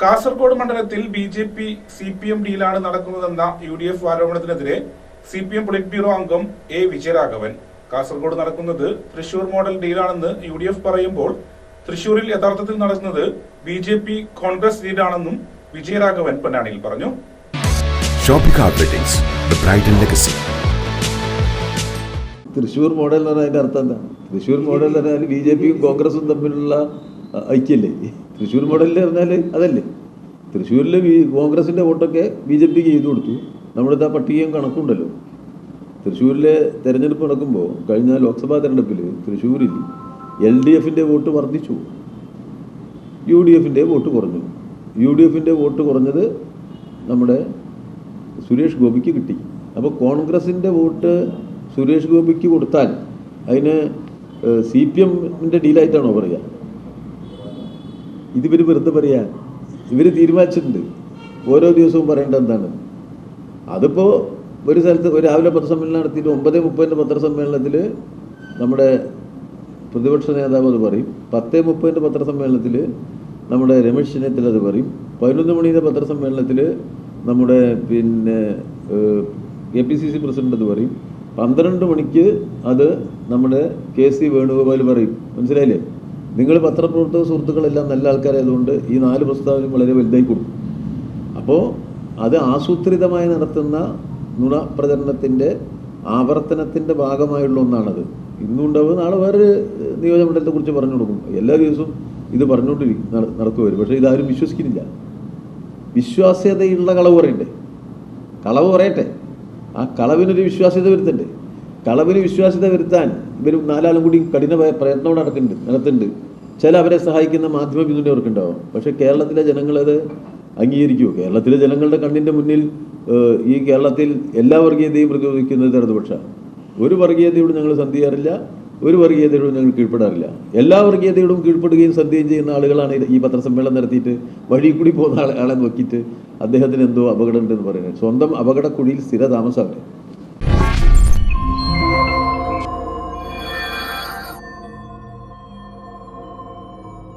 കാസർഗോഡ് മണ്ഡലത്തിൽ BJP. CPM ഡീലാണ് നടക്കുന്നതെന്ന UDF ആരോപണത്തിനെതിരെ CPM polit bureau അംഗം A. Vijayaraghavan. Kasaragod നടക്കുന്നത് തൃശൂർ മോഡൽ ഡീലാണെന്ന് UDF പറയുമ്പോൾ തൃശൂരിൽ യഥാർത്ഥത്തിൽ നടക്കുന്നത് ബി.ജെ.പി. കോൺഗ്രസ് ഡീലാണെന്നും വിജയരാഘവൻ പൊന്നാനിയിൽ പറഞ്ഞു. തൃശൂർ മോഡൽ എന്ന് പറഞ്ഞാൽ അതിൻ്റെ അർത്ഥം എന്താണ്? തൃശൂർ മോഡൽ എന്ന് പറഞ്ഞാൽ ബി.ജെ.പിയും കോൺഗ്രസും തമ്മിലുള്ള ഐക്യല്ലേ? തൃശ്ശൂർ മോഡലിൽ പറഞ്ഞാൽ അതല്ലേ? തൃശ്ശൂരിൽ കോൺഗ്രസിൻ്റെ വോട്ടൊക്കെ ബി.ജെ.പിക്ക് ചെയ്തു കൊടുത്തു. നമ്മുടെ ആ പട്ടികയും കണക്കുണ്ടല്ലോ. തൃശ്ശൂരിലെ തെരഞ്ഞെടുപ്പ് നടക്കുമ്പോൾ കഴിഞ്ഞ ലോക്സഭാ തെരഞ്ഞെടുപ്പിൽ തൃശ്ശൂരിൽ LDFൻ്റെ വോട്ട് വർദ്ധിച്ചു, UDFൻ്റെ വോട്ട് കുറഞ്ഞു. UDFൻ്റെ വോട്ട് കുറഞ്ഞത് നമ്മുടെ സുരേഷ് ഗോപിക്ക് കിട്ടി. അപ്പോൾ കോൺഗ്രസിൻ്റെ വോട്ട് സുരേഷ് ഗോപിക്ക് കൊടുത്താൽ അതിന് CPMൻ്റെ ഡീലായിട്ടാണോ പറയുക? ഇതിവർ വെറുതെ പറയാ. ഇവർ തീരുമാനിച്ചിട്ടുണ്ട് ഓരോ ദിവസവും പറയേണ്ടത് എന്താണ്. അതിപ്പോൾ ഒരു സ്ഥലത്ത് ഒരു രാവിലെ പത്രസമ്മേളനം നടത്തിയിട്ട് 9:30 പത്രസമ്മേളനത്തിൽ നമ്മുടെ പ്രതിപക്ഷ നേതാവ് അത് പറയും. 10:30 പത്രസമ്മേളനത്തിൽ നമ്മുടെ രമേശ് ചെന്നിത്തല അത് പറയും. 11 മണിയുടെ പത്രസമ്മേളനത്തിൽ നമ്മുടെ KPCC പ്രസിഡന്റ് അത് പറയും. 12 മണിക്ക് അത് നമ്മുടെ KC വേണുഗോപാൽ പറയും. മനസ്സിലായില്ലേ? നിങ്ങൾ പത്രപ്രവർത്തക സുഹൃത്തുക്കളെല്ലാം നല്ല ആൾക്കാരായതുകൊണ്ട് ഈ 4 പ്രസ്താവനയും വളരെ വലുതായി കൊടുക്കും. അപ്പോൾ അത് ആസൂത്രിതമായി നടത്തുന്ന നുണ പ്രചരണത്തിൻ്റെ ആവർത്തനത്തിൻ്റെ ഭാഗമായുള്ള ഒന്നാണത്. ഇന്നുണ്ടാവുക നാളെ വേറൊരു നിയോജകമണ്ഡലത്തെക്കുറിച്ച് പറഞ്ഞു കൊടുക്കും. എല്ലാ ദിവസവും ഇത് നടക്കുവരും. പക്ഷേ ഇതാരും വിശ്വസിക്കുന്നില്ല. വിശ്വാസ്യതയുള്ള കളവ് പറയണ്ടേ? കളവ് പറയട്ടെ. ആ കളവിനൊരു വിശ്വാസ്യത വരുത്തണ്ടേ? കളവിന് വിശ്വാസ്യത വരുത്താൻ ഇവർ 4 ആളും കൂടി കഠിന പ്രയത്നം നടത്തുന്നുണ്ട്. ചില അവരെ സഹായിക്കുന്ന മാധ്യമ പിന്തുണ അവർക്കുണ്ടാവും. പക്ഷേ കേരളത്തിലെ ജനങ്ങളത് അംഗീകരിക്കുമോ? കേരളത്തിലെ ജനങ്ങളുടെ കണ്ണിൻ്റെ മുന്നിൽ ഈ കേരളത്തിൽ എല്ലാ വർഗീയതയും പ്രചോദിക്കുന്നത് ഇടതുപക്ഷമാണ്. ഒരു വർഗീയതയോടും ഞങ്ങൾ സന്ധി ചെയ്യാറില്ല, ഒരു വർഗീയതയോടും ഞങ്ങൾ കീഴ്പ്പെടാറില്ല. എല്ലാ വർഗീയതയോടും കീഴ്പ്പെടുകയും സന്ധിയും ചെയ്യുന്ന ആളുകളാണ് ഈ പത്രസമ്മേളനം നടത്തിയിട്ട് വഴി കൂടി പോകുന്ന ആളെ നോക്കിയിട്ട് അദ്ദേഹത്തിന് എന്തോ അപകടം ഉണ്ടെന്ന് പറയുന്നത്. സ്വന്തം അപകടക്കുഴിയിൽ സ്ഥിര താമസമാണ്.